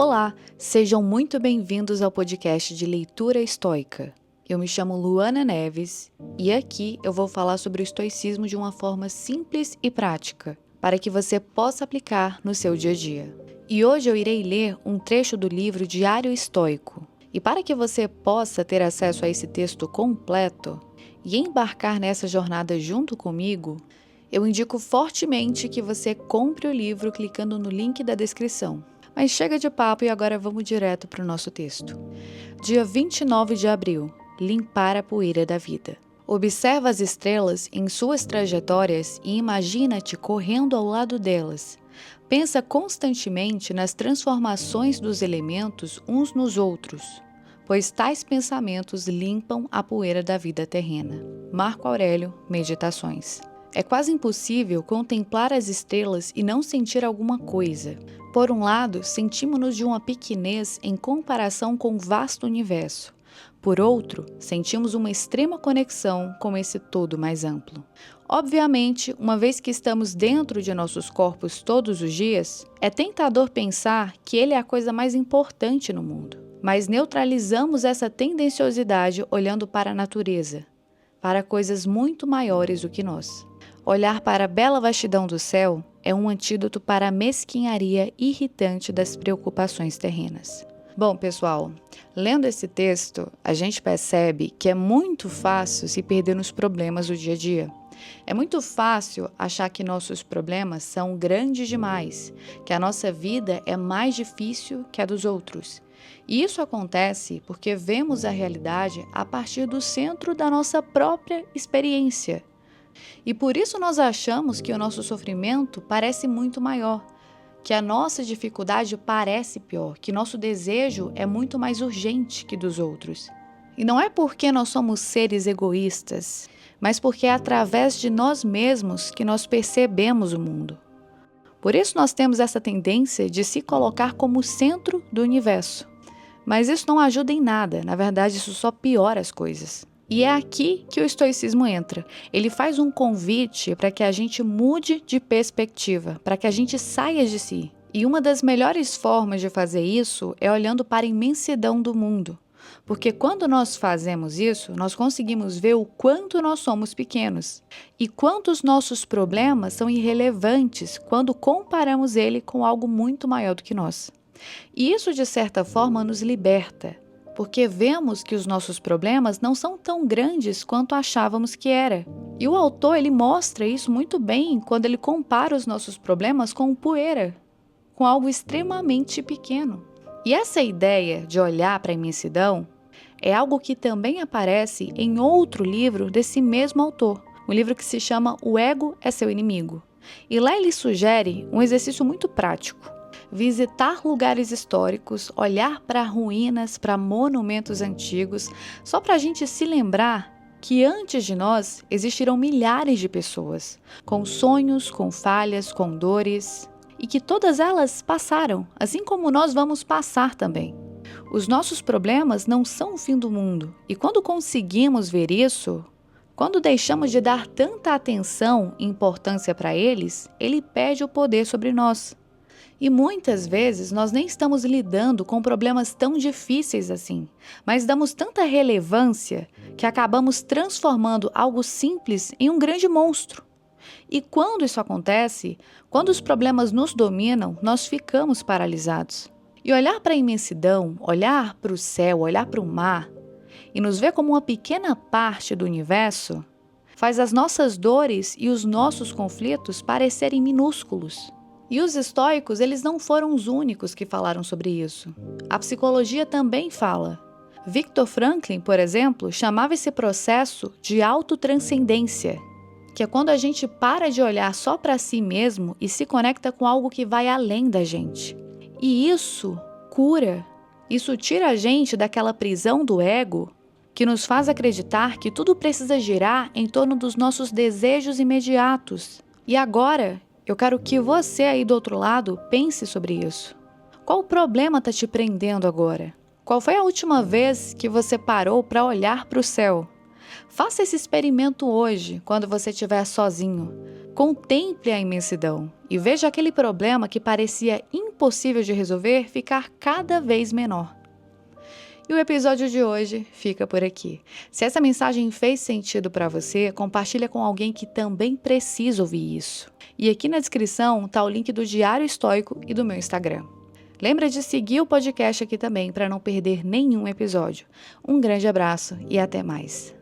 Olá, sejam muito bem-vindos ao podcast de Leitura Estoica. Eu me chamo Luana Neves e aqui eu vou falar sobre o estoicismo de uma forma simples e prática, para que você possa aplicar no seu dia a dia. E hoje eu irei ler um trecho do livro Diário Estoico. E para que você possa ter acesso a esse texto completo e embarcar nessa jornada junto comigo, eu indico fortemente que você compre o livro clicando no link da descrição. Mas chega de papo e agora vamos direto para o nosso texto. Dia 29 de abril. Limpar a poeira da vida. Observa as estrelas em suas trajetórias e imagina-te correndo ao lado delas. Pensa constantemente nas transformações dos elementos uns nos outros, pois tais pensamentos limpam a poeira da vida terrena. Marco Aurélio, Meditações. É quase impossível contemplar as estrelas e não sentir alguma coisa. Por um lado, sentimos-nos de uma pequenez em comparação com o vasto universo. Por outro, sentimos uma extrema conexão com esse todo mais amplo. Obviamente, uma vez que estamos dentro de nossos corpos todos os dias, é tentador pensar que ele é a coisa mais importante no mundo. Mas neutralizamos essa tendenciosidade olhando para a natureza, para coisas muito maiores do que nós. Olhar para a bela vastidão do céu é um antídoto para a mesquinharia irritante das preocupações terrenas. Bom, pessoal, lendo esse texto, a gente percebe que é muito fácil se perder nos problemas do dia a dia. É muito fácil achar que nossos problemas são grandes demais, que a nossa vida é mais difícil que a dos outros. E isso acontece porque vemos a realidade a partir do centro da nossa própria experiência. E por isso nós achamos que o nosso sofrimento parece muito maior, que a nossa dificuldade parece pior, que nosso desejo é muito mais urgente que dos outros. E não é porque nós somos seres egoístas, mas porque é através de nós mesmos que nós percebemos o mundo. Por isso nós temos essa tendência de se colocar como centro do universo. Mas isso não ajuda em nada, na verdade isso só piora as coisas. E é aqui que o estoicismo entra. Ele faz um convite para que a gente mude de perspectiva, para que a gente saia de si. E uma das melhores formas de fazer isso é olhando para a imensidão do mundo. Porque quando nós fazemos isso, nós conseguimos ver o quanto nós somos pequenos e quanto os nossos problemas são irrelevantes quando comparamos ele com algo muito maior do que nós. E isso, de certa forma, nos liberta. Porque vemos que os nossos problemas não são tão grandes quanto achávamos que era. E o autor ele mostra isso muito bem quando ele compara os nossos problemas com poeira, com algo extremamente pequeno. E essa ideia de olhar para a imensidão é algo que também aparece em outro livro desse mesmo autor, um livro que se chama O Ego é Seu Inimigo. E lá ele sugere um exercício muito prático. Visitar lugares históricos, olhar para ruínas, para monumentos antigos, só para a gente se lembrar que antes de nós existiram milhares de pessoas, com sonhos, com falhas, com dores, e que todas elas passaram, assim como nós vamos passar também. Os nossos problemas não são o fim do mundo, e quando conseguimos ver isso, quando deixamos de dar tanta atenção e importância para eles, ele perde o poder sobre nós. E muitas vezes nós nem estamos lidando com problemas tão difíceis assim, mas damos tanta relevância que acabamos transformando algo simples em um grande monstro. E quando isso acontece, quando os problemas nos dominam, nós ficamos paralisados. E olhar para a imensidão, olhar para o céu, olhar para o mar e nos ver como uma pequena parte do universo, faz as nossas dores e os nossos conflitos parecerem minúsculos. E os estoicos, eles não foram os únicos que falaram sobre isso. A psicologia também fala. Viktor Frankl, por exemplo, chamava esse processo de autotranscendência, que é quando a gente para de olhar só para si mesmo e se conecta com algo que vai além da gente. E isso cura. Isso tira a gente daquela prisão do ego que nos faz acreditar que tudo precisa girar em torno dos nossos desejos imediatos. E agora, eu quero que você aí do outro lado pense sobre isso. Qual problema está te prendendo agora? Qual foi a última vez que você parou para olhar para o céu? Faça esse experimento hoje, quando você estiver sozinho. Contemple a imensidão e veja aquele problema que parecia impossível impossível de resolver ficar cada vez menor. E o episódio de hoje fica por aqui. Se essa mensagem fez sentido para você, compartilha com alguém que também precisa ouvir isso. E aqui na descrição está o link do Diário Estoico e do meu Instagram. Lembra de seguir o podcast aqui também para não perder nenhum episódio. Um grande abraço e até mais.